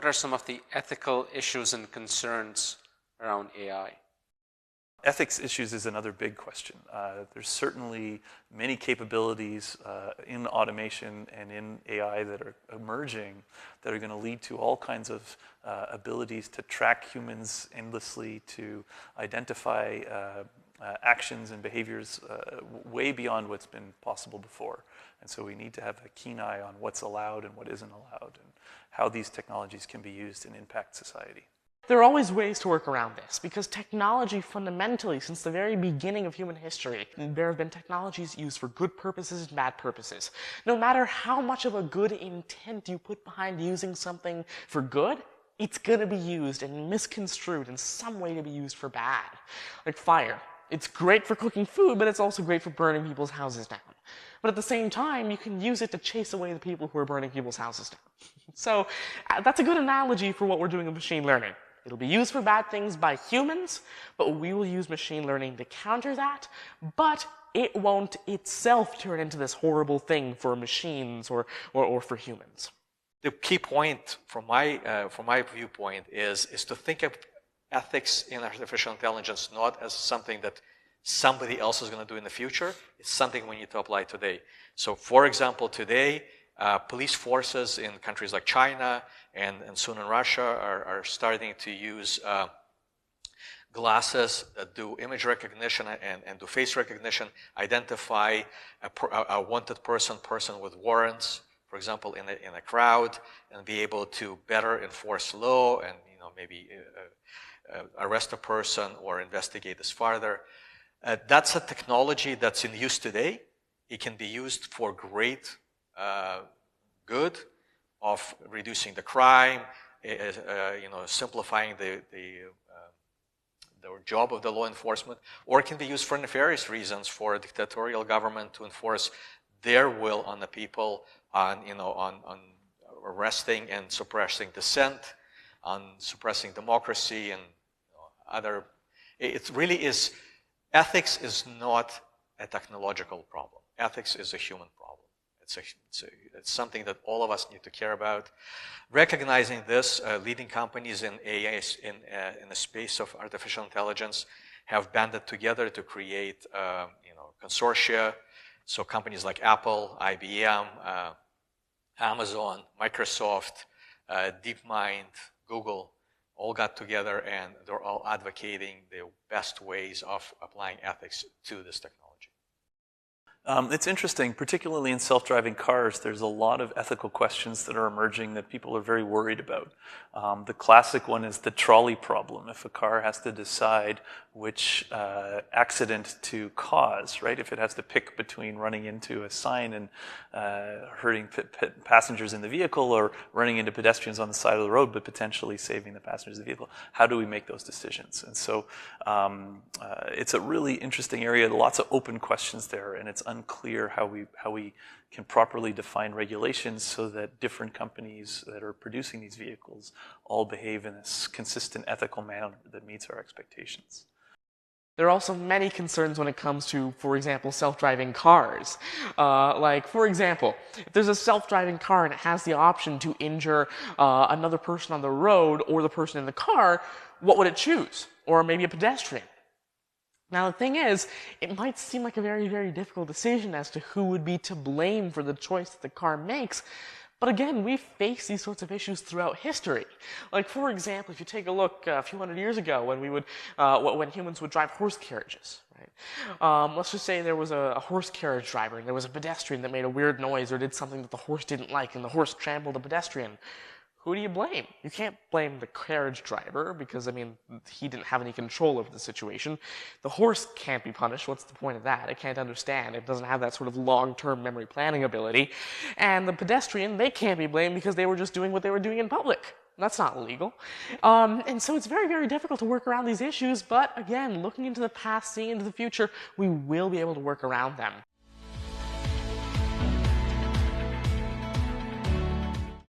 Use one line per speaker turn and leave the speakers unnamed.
what are some of the ethical issues and concerns around AI?
Ethics issues is another big question. There's certainly many capabilities in automation and in AI that are emerging that are going to lead to all kinds of abilities to track humans endlessly, to identify actions and behaviors way beyond what's been possible before. And so we need to have a keen eye on what's allowed and what isn't allowed, and how these technologies can be used and impact society.
There are always ways to work around this, because technology fundamentally, since the very beginning of human history, there have been technologies used for good purposes and bad purposes. No matter how much of a good intent you put behind using something for good, it's going to be used and misconstrued in some way to be used for bad. Like fire. It's great for cooking food, but it's also great for burning people's houses down. But at the same time, you can use it to chase away the people who are burning people's houses down. So that's a good analogy for what we're doing with machine learning. It'll be used for bad things by humans, but we will use machine learning to counter that, but it won't itself turn into this horrible thing for machines or for humans.
The key point from my viewpoint is to think of ethics in artificial intelligence not as something that somebody else is going to do in the future. It's something we need to apply today. So, for example, today, police forces in countries like China and soon in Russia are starting to use glasses that do image recognition and do face recognition, identify a wanted person with warrants, for example, in a crowd, and be able to better enforce law and maybe arrest a person or investigate this further. That's a technology that's in use today. It can be used for great good of reducing the crime, simplifying the job of the law enforcement, or it can be used for nefarious reasons for a dictatorial government to enforce their will on the people, on arresting and suppressing dissent, on suppressing democracy and other. It really is. Ethics is not a technological problem. Ethics is a human problem. It's something that all of us need to care about. Recognizing this, leading companies in AI, in the space of artificial intelligence, have banded together to create, consortia. So companies like Apple, IBM, Amazon, Microsoft, DeepMind, Google, all got together and they're all advocating the best ways of applying ethics to this technology.
It's interesting, particularly in self-driving cars, there's a lot of ethical questions that are emerging that people are very worried about. The classic one is the trolley problem. If a car has to decide which accident to cause, right? If it has to pick between running into a sign and hurting passengers in the vehicle or running into pedestrians on the side of the road but potentially saving the passengers of the vehicle, how do we make those decisions? And so it's a really interesting area, lots of open questions there, and it's unclear how we can properly define regulations so that different companies that are producing these vehicles all behave in a consistent ethical manner that meets our expectations.
There are also many concerns when it comes to, for example, self-driving cars. For example, if there's a self-driving car and it has the option to injure another person on the road or the person in the car, what would it choose? Or maybe a pedestrian. Now, the thing is, it might seem like a very, very difficult decision as to who would be to blame for the choice that the car makes. But again, we've faced these sorts of issues throughout history. Like, for example, if you take a look a few hundred years ago when humans would drive horse carriages, right? Let's just say there was a horse carriage driver and there was a pedestrian that made a weird noise or did something that the horse didn't like and the horse trampled the pedestrian. Who do you blame? You can't blame the carriage driver because, he didn't have any control over the situation. The horse can't be punished. What's the point of that? It can't understand. It doesn't have that sort of long-term memory planning ability. And the pedestrian, they can't be blamed because they were just doing what they were doing in public. That's not illegal. And so it's very, very difficult to work around these issues. But again, looking into the past, seeing into the future, we will be able to work around them.